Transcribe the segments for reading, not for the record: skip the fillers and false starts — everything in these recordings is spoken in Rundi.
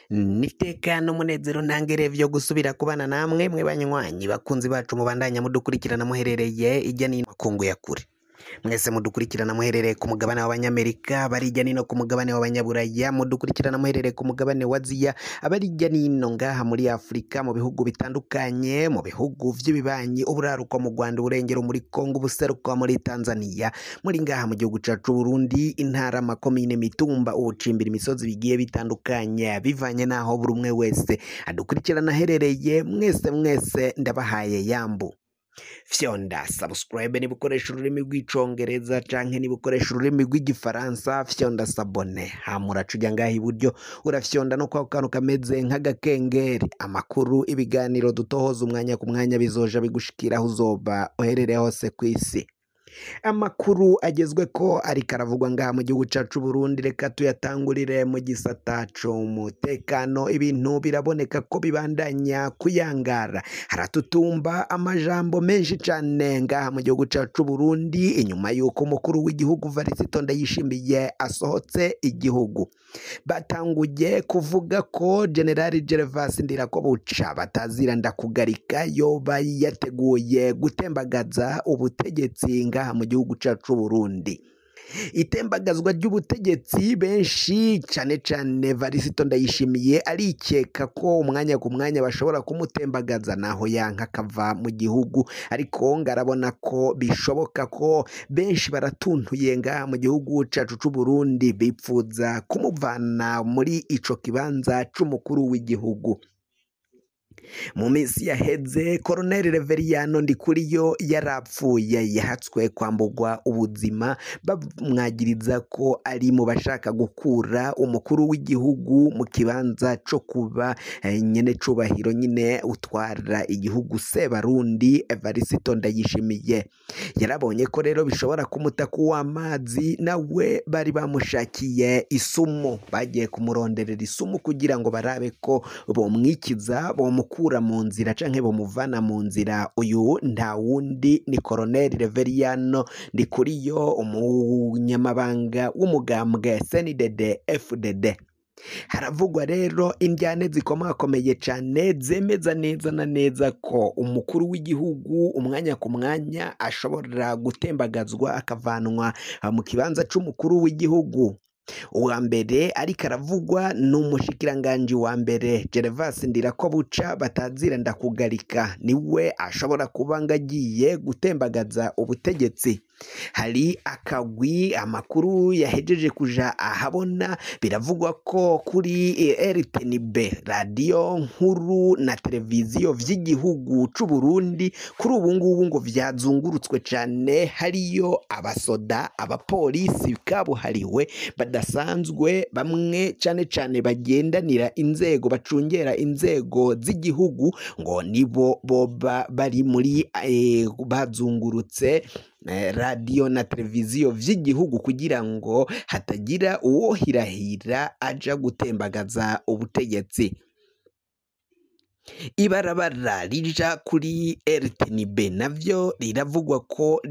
Nitekano munezero ntangere vyo gusubira kubana namwe mwe banywanyi bakunzi bacu mubandanya mudukurikirana muherereye ijya nino makungu ya kure. Mwese mudukurikirana muherereye ku mugabane w'abanyamerika, bari ijya nino ku mugabane w'abanyaburaya, mudukurikirana muherereye ku mugabane wa Aziya, abari ijya nino ngaha muri Afrika mu bihugu bitandukanye, mu bihugu vy'ibibanyi, uburaruko mu Rwanda, uburengero muri Kongo, ubuseruko muri Tanzania, muri ngaha mu gihugu cacu Burundi, intara, makomine, mitumba, ubucimbira, imisozi bigiye bitandukanye, bivanye naho buri umwe wese adukurikirana aherereye. Mwese ndabahaye yambu fyonda subscribe niba ukoresha ururimi rw'icongereza canke niba ukoresha ururimi rw'igifaransa, fyonda sabone hamura cuja ngaha iburyo urafyonda no kwa kantu kameze nk'agakengeri. Amakuru, ibiganiro dutohoza umwanya ku mwanya bizoja bigushikira aho uzoba uherereye hose kw'isi. Amakuru agezwe ko ariko aravugwa ngaha mu gihugu cacu Burundi, reka tuyatangurire mu gisata c'umutekano. Ibintu biraboneka ko bibandanya kuyangara, haratutumba amajambo menshi cane ngaha mu gihugu cacu Burundi inyuma yuko umukuru w'igihugu Varisito Ndayishimiye asohotse igihugu. Batanguye kuvuga ko General Gervas Ndirakobuca batazira ndakugarika yoba yateguye gutembagaza ubutegetsi ngaha mu gihugu cacu Burundi. Itembagazwa ry'ubutegetsi, benshi cane cane Varisito Ndayishimiye arikeka ko umwanya ku mwanya bashobora kumutembagaza naho yanka akava mu gihugu, ariko ngarabona ko bishoboka ko benshi baratuntuye ngaha mu gihugu cacu c'u Burundi bipfuza kumuvana muri ico kibanza c'umukuru w'igihugu. Mu minsi yaheze Colonel Reveriyano Ndikuriyo yarapfuye, yahatswe kwambugwa ubuzima bamwagiriza ko ari mu bashaka gukura umukuru w'igihugu mu kibanza co kuba nyene cubahiro nyine utwara igihugu Sebarundi Varisito Ndayishimiye. Yarabonye ko rero bishobora kumuta kuw'amazi, nawe bari bamushakiye isumu, bagiye kumuronderera isumu kugira ngo barabe ko bomwikiza, bomukura mu nzira canke bomuvana mu nzira. Uyu nta wundi ni Colonel Reveriyano Ndikuriyo, umunyamabanga w'umugambwe CNDD FDD. Haravugwa rero indyane zikomakomeye cane zemeza neza na neza ko umukuru w'igihugu umwanya ku mwanya ashobora gutembagazwa akavanwa mu kibanza c'umukuru w'igihugu. Uwa mbere ariko aravugwa ni umushikiranganji wa mbere Gervas Ndirakobuca batazira ndakugarika, niwe ashobora kuba ngagiye gutembagaza ubutegetsi. Hari akagwi, amakuru yahejeje kuja ahabona, biravugwa ko kuri RTNB, radio nkuru na televiziyo vy'igihugu c'u Burundi, kuri ubu ngubu ngo vyazungurutswe cane, hariyo abasoda, abapolisi kabuhariwe badasanzwe, bamwe cane cane bagendanira inzego, bacungera inzego z'igihugu, ngo nibo boba bari muri bazungurutse radio na televiziyo vy'igihugu kugira ngo hatagira uwo hirahira aja gutembagaza ubutegetsi. Ibarabara rija kuri RTNB navyo riravugwa ko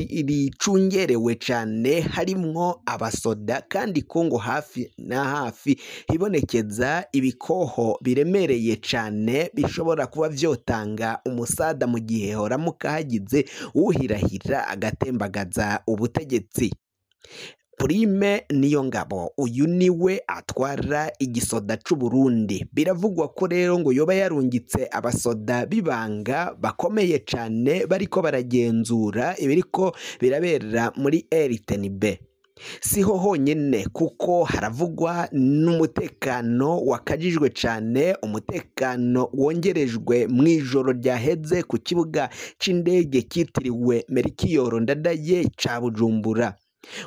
ricungerewe cane, harimwo abasoda, kandi ko ngo hafi na hafi hibonekeza ibikoho biremereye cane bishobora kuba vyotanga umusada mu gihe horamuka hagize uhirahira agatembagaza ubutegetsi. Prime Niyongabo, uyu niwe atwara igisoda c'u Burundi. Biravugwa ko rero ngo yoba yarungitse abasoda bibanga bakomeye cane bariko baragenzura ibiriko birabera muri RTNB. Siho honyene kuko haravugwa n'umutekano wakajijwe cane, umutekano wongerejwe mw'ijoro ryaheze ku kibuga c'indege kitiriwe Melchior Ndadaye ca Bujumbura.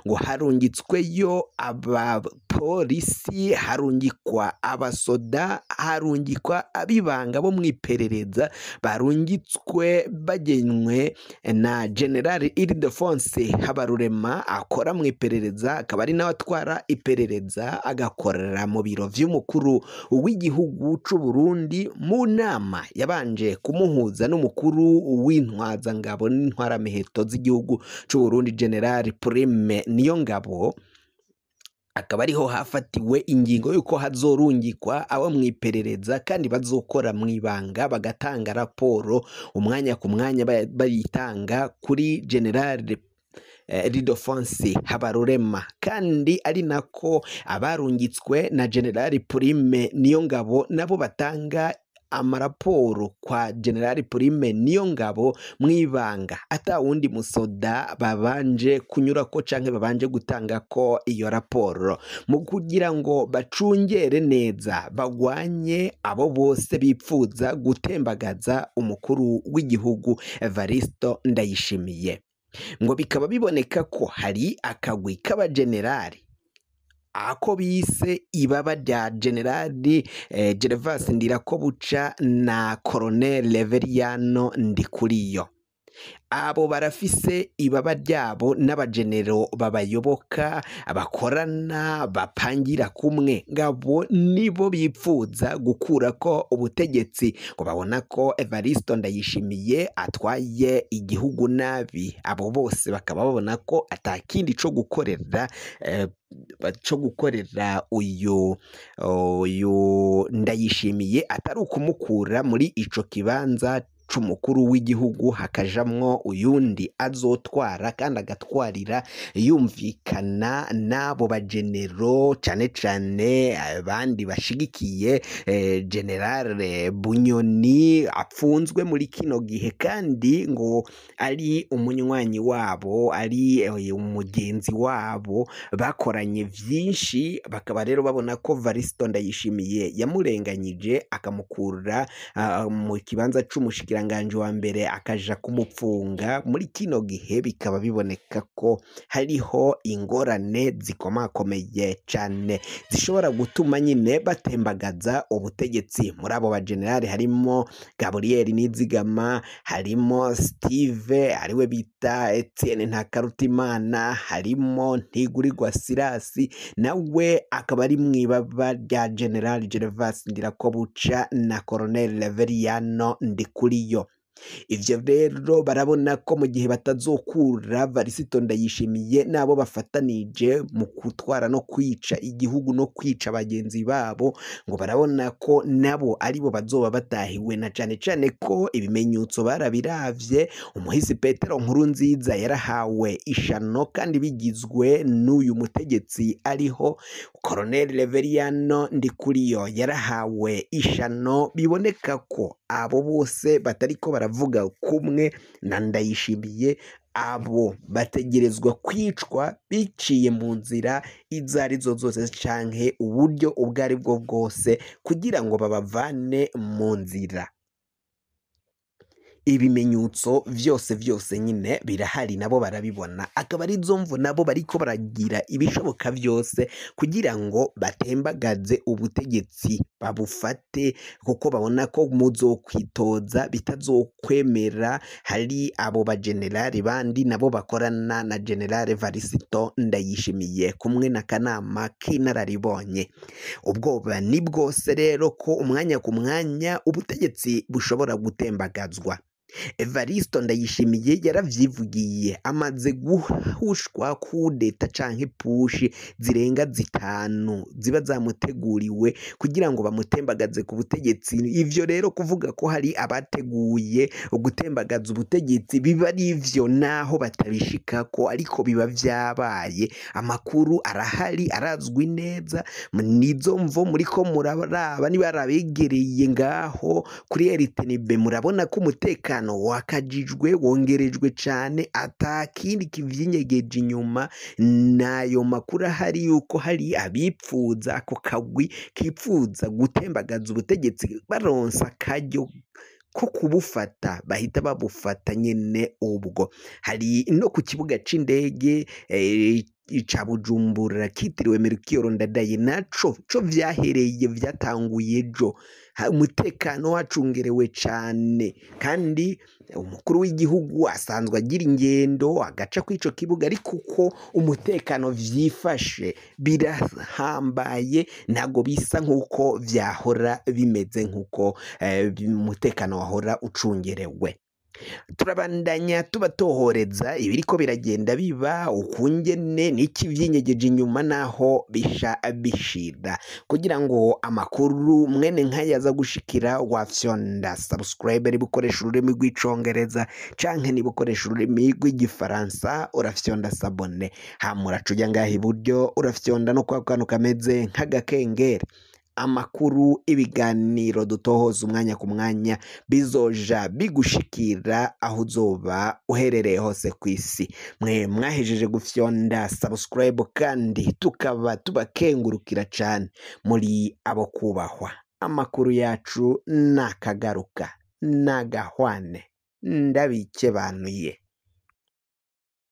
Ngo harungitsweyo abapolisi, harungikwa abasoda, harungikwa abibanga bo mwiperereza, barungitswe bagenwe na General Ildefonse Habarurema akora mwiperereza, akaba ari nawe atwara iperereza, agakorera mu biro vy'umukuru w'igihugu c'u Burundi. Mu nama yabanje kumuhuza n'umukuru w'intwazangabo n'intwaramiheto z'igihugu c'u Burundi General Prime Niyongabo, akaba ariho hafatiwe ingingo y'uko hazorungikwa abo mwiperereza kandi bazokora mwibanga bagatanga raporo umwanya ku mwanya bayitanga kuri General Ildefonsi Habarurema, kandi ari nako abarungitswe na General Prime Niyongabo nabo batanga amaraporo kwa General Prime Niyongabo mwibanga ata wundi musoda babanje kunyurako canke babanje gutanga ko iyo raporo, mu kugira ngo bacungere neza bagwanye abo bose bipfuza gutembagaza umukuru w'igihugu Evaristo Ndayishimiye. Ngo bikaba biboneka ko hari akagwi k'abagenerali ako bise ibaba rya Generali Gervas Ndirakobuca na Colonel Reveriyano Ndikuriyo. Abo barafise ibaba ryabo n'abagenero babayoboka abakorana bapangira kumwe, ngabo nibo bipfuza gukura ko ubutegetsi ngo babona ko Evaristo Ndayishimiye atwaye igihugu nabi. Abo bose bakaba babona ko atakindi co gukorera uyu Ndayishimiye atari ukumukura muri ico kibanza c'umukuru w'igihugu hakajamwo uyundi azotwara kandi agatwarira yumvikana n'abo bagenero, cane cane abandi bashigikiye General Bunyoni apfunzwe muri kino gihe kandi ngo ari umunywanyi wabo, ari umugenzi wabo, bakoranye vyinshi. Bakaba rero babona ko Evaristo Ndayishimiye yamurenganyije akamukura mu kibanza c'umushikiranganje wa mbere akaja kumupfunga muri kino gihe. Bikaba biboneka ko hariho ingorane zikomakomeye cane zishobora gutuma nyine batembagaza ubutegetsi. Muri abo bagenerali harimo Gabriel Nizigama, harimo Steve ariwe bita Etienne Ntakarutimana, harimo Ntigurirwa Sirasi nawe akaba ari mwibaba rya General Gervas Ndirakobuca na Colonel Reveriyano Ndikuriyo. Ivyo rero barabona ko mu gihe batazokura Evaristo Ndayishimiye nabo bafatanije mu kutwara no kwica igihugu no kwica bagenzi babo, ngo barabona ko nabo aribo bazoba batahiwe, na cane cane ko ibimenyetso barabiravye. Umuhisi Petero Nkurunziza yarahawe ishano kandi bigizwe n'uyu mutegetsi ariho Colonel Reveriyano Ndikuriyo yarahawe ishano. Biboneka ko abo bose batariko baravuga kumwe na Ndayishimiye, abo bategerezwa kwicwa biciye mu nzira izo arizo zose canke uburyo ubwo aribwo bwose kugira ngo babavane mu nzira. Ibimenyetso vyose nyine birahari, nabo barabibona, akaba ari zo mvu nabo bariko baragira ibishoboka vyose kugira ngo batembagaze ubutegetsi babufate, kuko babona ko muzokwitoza bitazokwemera. Hari abo bagenerali bandi nabo bakorana na General Evaristo Ndayishimiye kumwe na kanama k'inararibonye. Ubwoba ni bwose rero ko umwanya ku mwanya ubutegetsi bushobora gutembagazwa. Evaristo Ndayishimiye yaravyivugiye amaze guhushwa kudeta canke pushi zirenga zitanu ziba zamuteguriwe kugira ngo bamutembagaze ku butegetsi. Ivyo rero kuvuga ko hari abateguye gutembagaza ubutegetsi biba ari ivyo naho batabishikako, ariko biba vyabaye. Amakuru arahari, arazwi neza. Nizo mvo muriko muraraba niba arabegereye ngaho kuri RTNB murabona ko umutekano wakajijwe wongerejwe cane, atakindi kivyinyegeje inyuma. Nayo makuru ahari yuko hari abipfuza ako kagwi kipfuza gutembagaza ubutegetsi baronsa akaryo ko kubufata bahita babufata nyene. Ubwo hari no ku kibuga c'indege ca Bujumbura kitiriwe Melchior Ndadaye naco vyahereye vyatanguye ejo. Umutekano wacungerewe cane kandi umukuru w'igihugu asanzwe agira ingendo agaca kw'ico kibuga, ariko uko umutekano vyifashe birahambaye, ntago bisa nk'uko vyahora bimeze nk'uko umutekano wahora ucungerewe. turabandanya tubatohoreza ibiriko biragenda biba ukungene n'iki vyinyegeje inyuma naho bisha bishira kugira ngo amakuru mwene nkaya aza gushikira wafyonda subscribe ribukoresha ururimi rw'icongereza canke nibukoresha ururimi rw'igifaransa urafyonda sabone hamura cuja ngaha iburyo urafyonda no kwa kantu kameze nk'agakengeri amakuru ibiganiro dutohoza umwanya ku mwanya bizoja bigushikira aho uzoba uherereye hose ku isi mwe mwahejeje gufyonda subscribe kandi tukaba tubakengurukira cane muri abo kubahwa amakuru yacu nakagaruka nagahwane ndabikebanuye